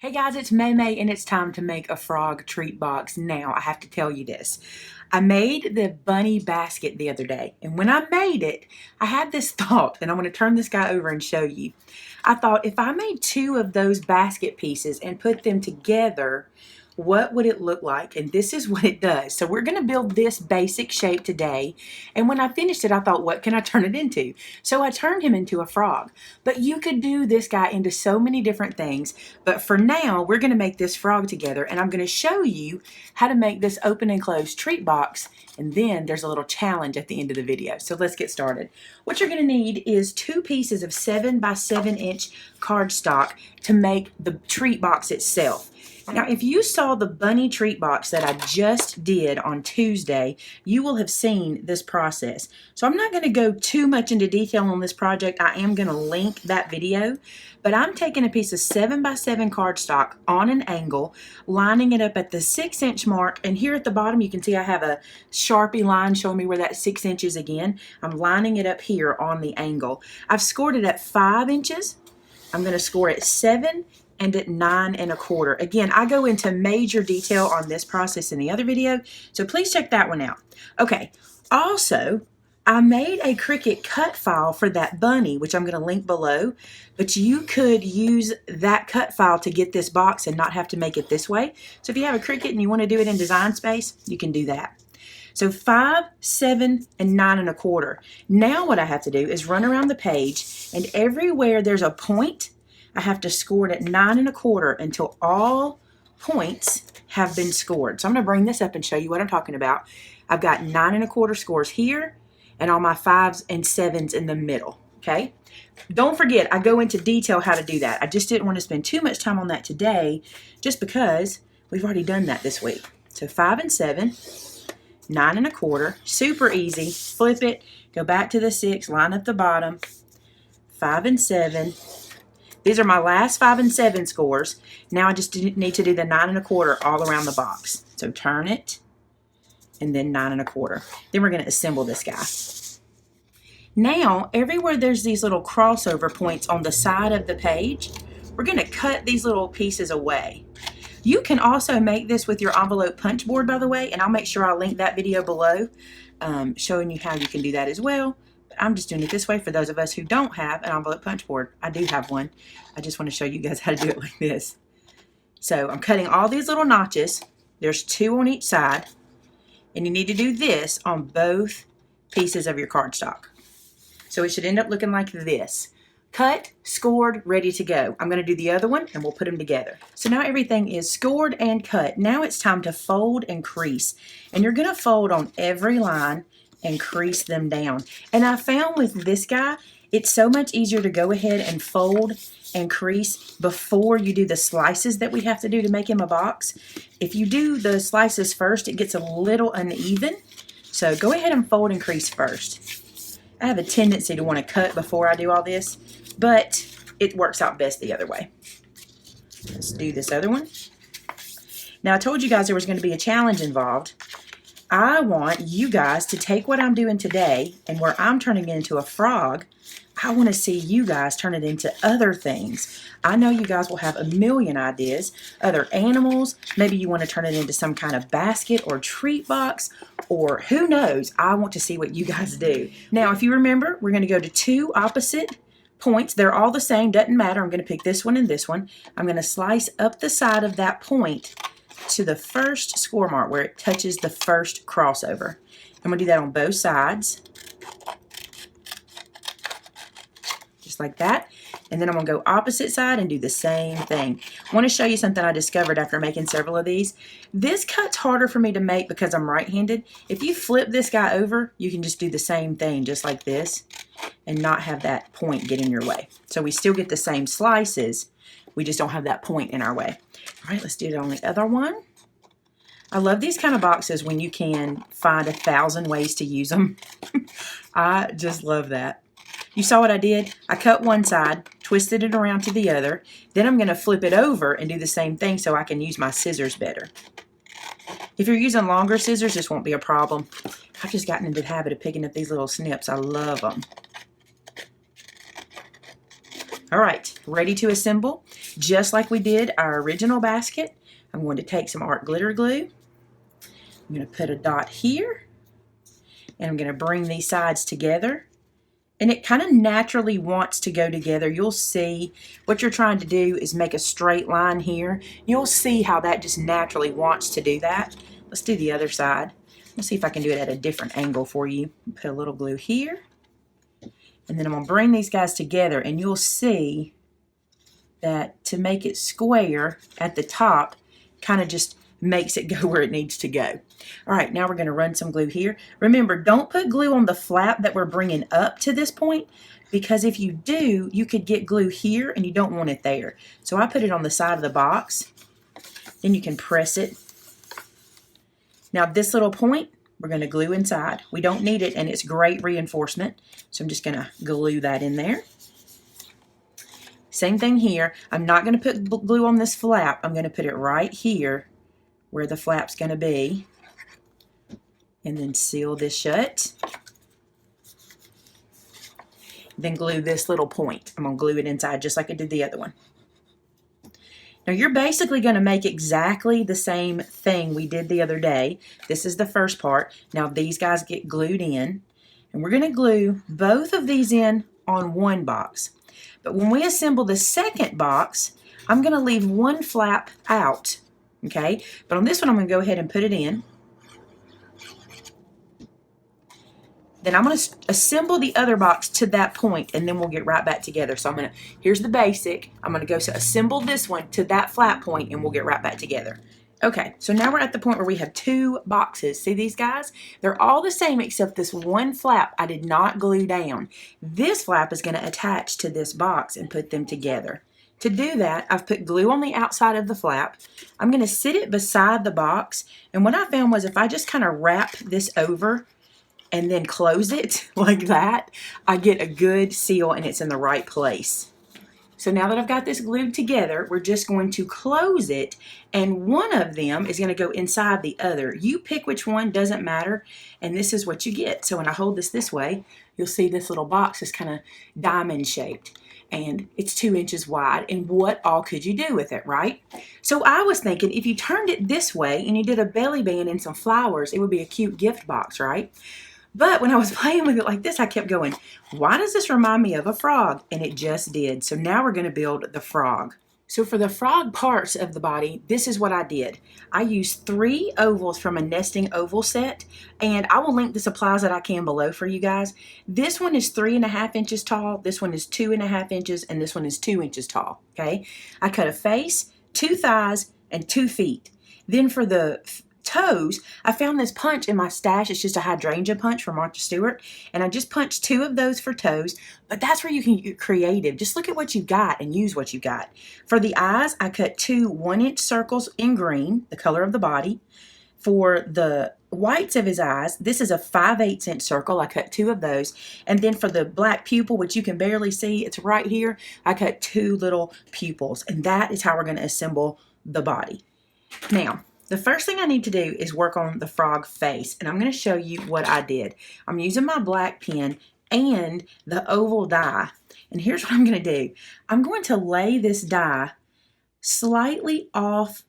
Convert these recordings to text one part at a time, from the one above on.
Hey guys, it's Maymay and it's time to make a frog treat box. Now, I have to tell you this. I made the bunny basket the other day, and when I made it, I had this thought, and I'm going to turn this guy over and show you. I thought if I made two of those basket pieces and put them together, what would it look like? And this is what it does. So we're going to build this basic shape today, and when I finished it, I thought, what can I turn it into? So I turned him into a frog. But you could do this guy into so many different things. But for now, we're going to make this frog together, and I'm going to show you how to make this open and closed treat box, and then there's a little challenge at the end of the video. So let's get started. What you're going to need is 2 pieces of 7 by 7 inch cardstock to make the treat box itself. Now, if you saw the bunny treat box that I just did on Tuesday, you will have seen this process. So I'm not going to go too much into detail on this project. I am going to link that video, but I'm taking a piece of 7 by 7 cardstock on an angle, lining it up at the 6-inch mark, and here at the bottom you can see I have a Sharpie line showing me where that 6 inches again. I'm lining it up here on the angle. I've scored it at 5 inches. I'm going to score it 7 and at 9 1/4. Again, I go into major detail on this process in the other video, so please check that one out. Okay, also, I made a Cricut cut file for that bunny, which I'm going to link below, but you could use that cut file to get this box and not have to make it this way. So if you have a Cricut and you want to do it in Design Space, you can do that. So 5, 7, and 9 1/4. Now what I have to do is run around the page, and everywhere there's a point, I have to score it at 9 1/4 until all points have been scored. So I'm going to bring this up and show you what I'm talking about. I've got 9 1/4 scores here and all my 5s and 7s in the middle. Okay. Don't forget, I go into detail how to do that. I just didn't want to spend too much time on that today just because we've already done that this week. So 5 and 7, 9 1/4, super easy. Flip it, go back to the 6, line up the bottom, 5 and 7. These are my last 5 and 7 scores. Now I just need to do the 9 1/4 all around the box. So turn it, and then 9 1/4. Then we're going to assemble this guy. Now, everywhere there's these little crossover points on the side of the page, we're going to cut these little pieces away. You can also make this with your envelope punch board, by the way, and I'll make sure I'll link that video below, showing you how you can do that as well. I'm just doing it this way for those of us who don't have an envelope punch board. I do have one. I just want to show you guys how to do it like this. So I'm cutting all these little notches. There's 2 on each side. And you need to do this on both pieces of your cardstock. So it should end up looking like this. Cut, scored, ready to go. I'm going to do the other one and we'll put them together. So now everything is scored and cut. Now it's time to fold and crease. And you're going to fold on every line and crease them down. And I found with this guy, it's so much easier to go ahead and fold and crease before you do the slices that we have to do to make him a box. If you do the slices first, it gets a little uneven. So go ahead and fold and crease first. I have a tendency to want to cut before I do all this, but it works out best the other way. Let's do this other one. Now I told you guys there was going to be a challenge involved. I want you guys to take what I'm doing today and where I'm turning it into a frog, I want to see you guys turn it into other things. I know you guys will have a million ideas, other animals. Maybe you want to turn it into some kind of basket or treat box, or who knows. I want to see what you guys do. Now, if you remember, we're going to go to 2 opposite points. They're all the same, doesn't matter. I'm going to pick this one and this one. I'm going to slice up the side of that point to the first score mark where it touches the first crossover. I'm going to do that on both sides. Just like that. And then I'm going to go opposite side and do the same thing. I want to show you something I discovered after making several of these. This cut's harder for me to make because I'm right-handed. If you flip this guy over, you can just do the same thing just like this and not have that point get in your way. So we still get the same slices. We just don't have that point in our way. All right, let's do it on the other one. I love these kind of boxes when you can find 1,000 ways to use them. I just love that. You saw what I did? I cut one side, twisted it around to the other. Then I'm going to flip it over and do the same thing so I can use my scissors better. If you're using longer scissors, this won't be a problem. I've just gotten into the habit of picking up these little snips. I love them. All right, ready to assemble. Just like we did our original basket, I'm going to take some art glitter glue. I'm going to put a dot here, and I'm going to bring these sides together. And it kind of naturally wants to go together. You'll see what you're trying to do is make a straight line here. You'll see how that just naturally wants to do that. Let's do the other side. Let's see if I can do it at a different angle for you. Put a little glue here. And then I'm going to bring these guys together, and you'll see that to make it square at the top kind of just makes it go where it needs to go. All right, now we're going to run some glue here. Remember, don't put glue on the flap that we're bringing up to this point, because if you do, you could get glue here and you don't want it there. So I put it on the side of the box. Then you can press it. Now this little point, we're going to glue inside. We don't need it, and it's great reinforcement. So I'm just going to glue that in there. Same thing here. I'm not going to put glue on this flap. I'm going to put it right here where the flap's going to be. And then seal this shut. Then glue this little point. I'm going to glue it inside just like I did the other one. Now you're basically going to make exactly the same thing we did the other day. This is the first part. Now these guys get glued in. And we're going to glue both of these in on one box. But when we assemble the second box, I'm going to leave one flap out. Okay? But on this one, I'm going to go ahead and put it in. Then I'm going to assemble the other box to that point, and then we'll get right back together. So here's the basic. I'm going to go assemble this one to that flat point, and we'll get right back together. Okay, so now we're at the point where we have two boxes. See these guys? They're all the same except this one flap I did not glue down. This flap is going to attach to this box and put them together. To do that, I've put glue on the outside of the flap. I'm going to sit it beside the box, and what I found was if I just kind of wrap this over and then close it like that, I get a good seal and it's in the right place. So now that I've got this glued together, we're just going to close it, and one of them is going to go inside the other. You pick which one, doesn't matter, and this is what you get. So when I hold this way, you'll see this little box is kind of diamond shaped, and it's 2 inches wide, and what all could you do with it, right? So I was thinking if you turned it this way and you did a belly band and some flowers, it would be a cute gift box, right? But when I was playing with it like this, I kept going, why does this remind me of a frog? And it just did. So now we're going to build the frog. So for the frog parts of the body, this is what I did. I used 3 ovals from a nesting oval set, and I will link the supplies that I can below for you guys. This one is 3.5 inches tall, this one is 2.5 inches, and this one is 2 inches tall, okay? I cut a face, 2 thighs, and 2 feet. Then for the toes, I found this punch in my stash. It's just a hydrangea punch from Martha Stewart, and I just punched 2 of those for toes. But that's where you can get creative. Just look at what you've got and use what you've got. For the eyes, I cut 2 1-inch circles in green, the color of the body. For the whites of his eyes, this is a 5/8 inch circle. I cut 2 of those. And then for the black pupil, which you can barely see, it's right here, I cut 2 little pupils. And that is how we're going to assemble the body. Now, the first thing I need to do is work on the frog face, and I'm going to show you what I did. I'm using my black pen and the oval die, and here's what I'm going to do. I'm going to lay this die slightly off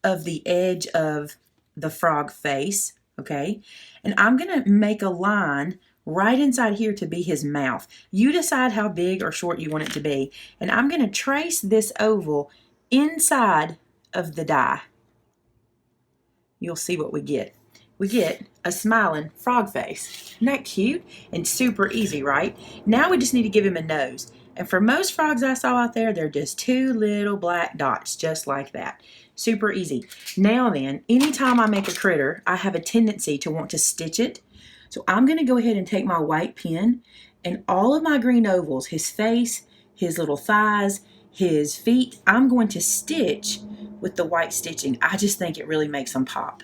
of the edge of the frog face, okay? And I'm going to make a line right inside here to be his mouth. You decide how big or short you want it to be, and I'm going to trace this oval inside of the die. You'll see what we get. We get a smiling frog face. Isn't that cute? And super easy, right? Now we just need to give him a nose. And for most frogs I saw out there, they're just 2 little black dots, just like that. Super easy. Now then, anytime I make a critter, I have a tendency to want to stitch it. So I'm going to go ahead and take my white pen, and all of my green ovals, his face, his little thighs, his feet, I'm going to stitch with the white stitching. I just think it really makes them pop.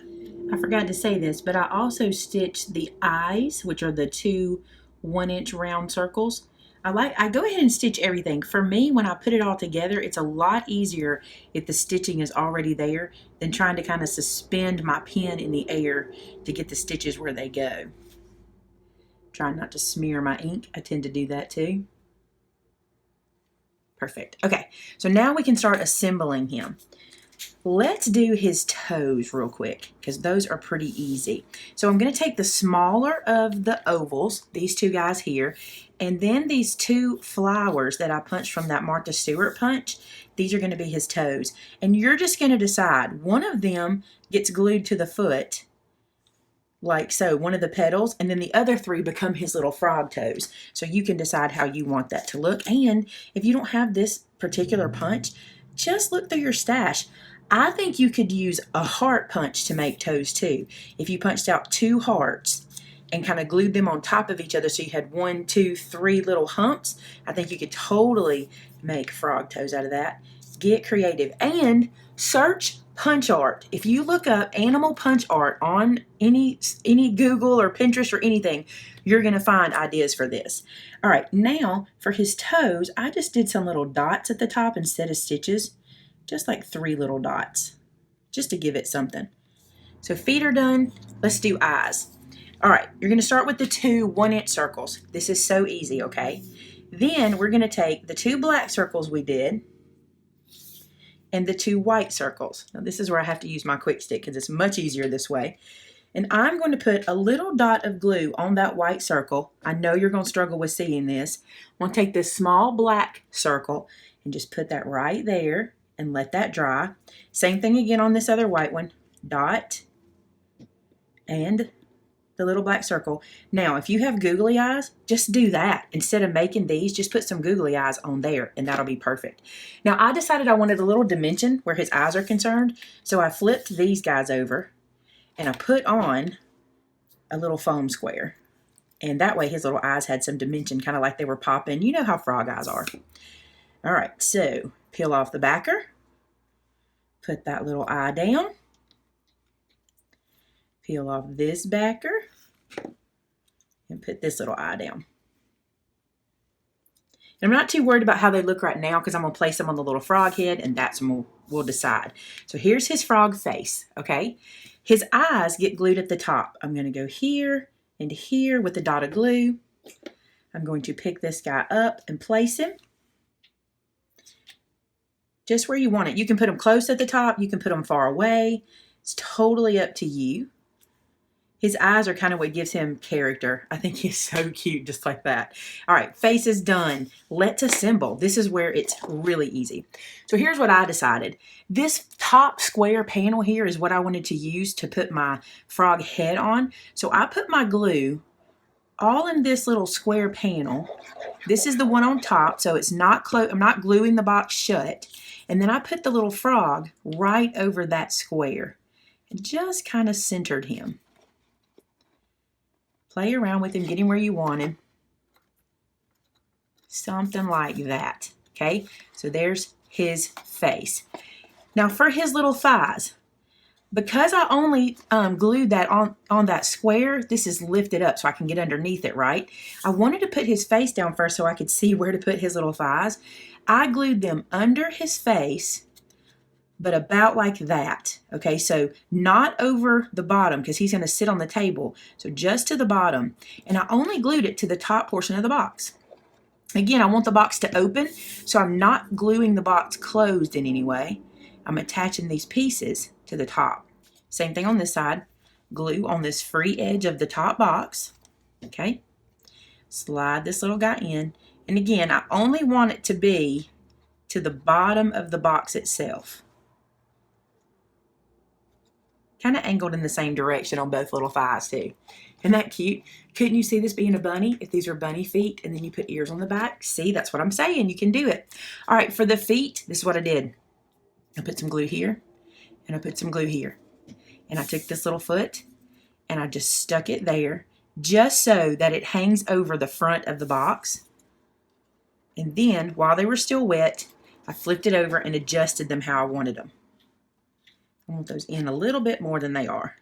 I forgot to say this, but I also stitched the eyes, which are the 2 1-inch round circles. I go ahead and stitch everything. For me, when I put it all together, it's a lot easier if the stitching is already there than trying to kind of suspend my pen in the air to get the stitches where they go. Trying not to smear my ink. I tend to do that too. Perfect. Okay, so now we can start assembling him. Let's do his toes real quick because those are pretty easy. So I'm going to take the smaller of the ovals, these two guys here, and then these two flowers that I punched from that Martha Stewart punch. These are going to be his toes. And you're just going to decide. One of them gets glued to the foot, like so, one of the petals, and then the other three become his little frog toes. So you can decide how you want that to look. And if you don't have this particular punch, just look through your stash. I think you could use a heart punch to make toes too. If you punched out two hearts and kind of glued them on top of each other so you had 1, 2, 3 little humps, I think you could totally make frog toes out of that. Get creative and search punch art. If you look up animal punch art on any Google or Pinterest or anything, you're going to find ideas for this. All right, now for his toes, I just did some little dots at the top instead of stitches. Just like 3 little dots, just to give it something. So feet are done. Let's do eyes. All right, you're going to start with the 2 1-inch circles. This is so easy, okay? Then we're going to take the 2 black circles we did and the 2 white circles. Now this is where I have to use my quick stick because it's much easier this way. And I'm going to put a little dot of glue on that white circle. I know you're going to struggle with seeing this. I'm going to take this small black circle and just put that right there and let that dry. Same thing again on this other white one. Dot and the little black circle. Now, if you have googly eyes, just do that. Instead of making these, just put some googly eyes on there and that'll be perfect. Now, I decided I wanted a little dimension where his eyes are concerned, so I flipped these guys over and I put on a little foam square. And that way his little eyes had some dimension, kind of like they were popping. You know how frog eyes are. All right, so peel off the backer, put that little eye down, peel off this backer, and put this little eye down. And I'm not too worried about how they look right now because I'm going to place them on the little frog head, and that's when we'll decide. So here's his frog face, okay? His eyes get glued at the top. I'm going to go here and here with the dot of glue. I'm going to pick this guy up and place him just where you want it. You can put them close at the top. You can put them far away. It's totally up to you. His eyes are kind of what gives him character. I think he's so cute just like that. All right, face is done. Let's assemble. This is where it's really easy. So here's what I decided. This top square panel here is what I wanted to use to put my frog head on. So I put my glue all in this little square panel. This is the one on top, so it's not I'm not gluing the box shut. And then I put the little frog right over that square and just kind of centered him. Play around with him, get him where you want him. Something like that, okay? So there's his face. Now for his little thighs, because I only glued that on that square, this is lifted up so I can get underneath it, right? I wanted to put his face down first so I could see where to put his little thighs. I glued them under his face, but about like that, okay? So not over the bottom because he's going to sit on the table. So just to the bottom. And I only glued it to the top portion of the box. Again, I want the box to open, so I'm not gluing the box closed in any way. I'm attaching these pieces to the top. Same thing on this side. Glue on this free edge of the top box, okay? Slide this little guy in. And again, I only want it to be to the bottom of the box itself. Kind of angled in the same direction on both little thighs too. Isn't that cute? Couldn't you see this being a bunny if these were bunny feet and then you put ears on the back? See, that's what I'm saying. You can do it. All right, for the feet, this is what I did. I put some glue here and I put some glue here. And I took this little foot and I just stuck it there just so that it hangs over the front of the box. And then, while they were still wet, I flipped it over and adjusted them how I wanted them. I want those in a little bit more than they are.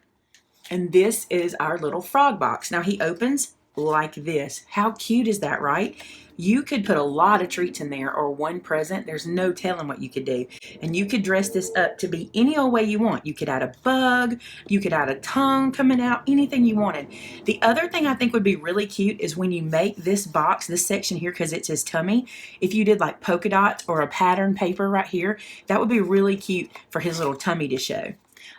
And this is our little frog box. Now he opens like this. How cute is that, right? You could put a lot of treats in there or one present. There's no telling what you could do. And you could dress this up to be any old way you want. You could add a bug, you could add a tongue coming out, anything you wanted. The other thing I think would be really cute is when you make this box, this section here, because it's his tummy, if you did like polka dots or a pattern paper right here, that would be really cute for his little tummy to show.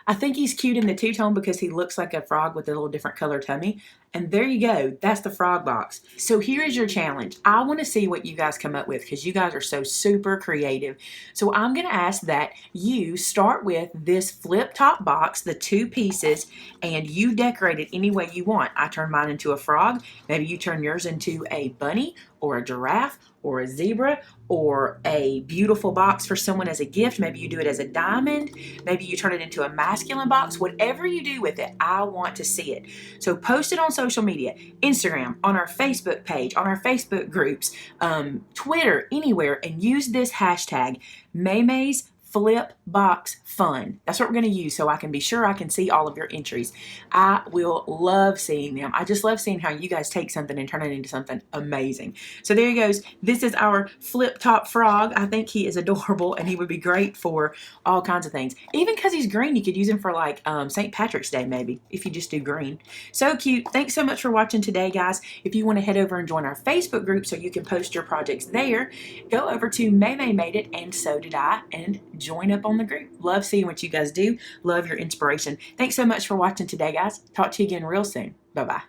I think he's cute in the two-tone because he looks like a frog with a little different color tummy. And there you go. That's the frog box. So here is your challenge. I want to see what you guys come up with because you guys are so super creative. So I'm going to ask that you start with this flip top box, the two pieces, and you decorate it any way you want. I turn mine into a frog. Maybe you turn yours into a bunny or a giraffe or a zebra or a beautiful box for someone as a gift. Maybe you do it as a diamond. Maybe you turn it into a masculine box. Whatever you do with it, I want to see it. So post it on social media, Instagram, on our Facebook page, on our Facebook groups, Twitter, anywhere, and use this hashtag, Maymay's Flip Box Fun. That's what we're going to use so I can be sure I can see all of your entries. I will love seeing them. I just love seeing how you guys take something and turn it into something amazing. So there he goes. This is our flip top frog. I think he is adorable and he would be great for all kinds of things. Even because he's green, you could use him for like St. Patrick's Day maybe if you just do green. So cute. Thanks so much for watching today, guys. If you want to head over and join our Facebook group so you can post your projects there, go over to Maymay Made It and So Did I and join up on the group. Love seeing what you guys do. Love your inspiration. Thanks so much for watching today, guys. Talk to you again real soon. Bye-bye.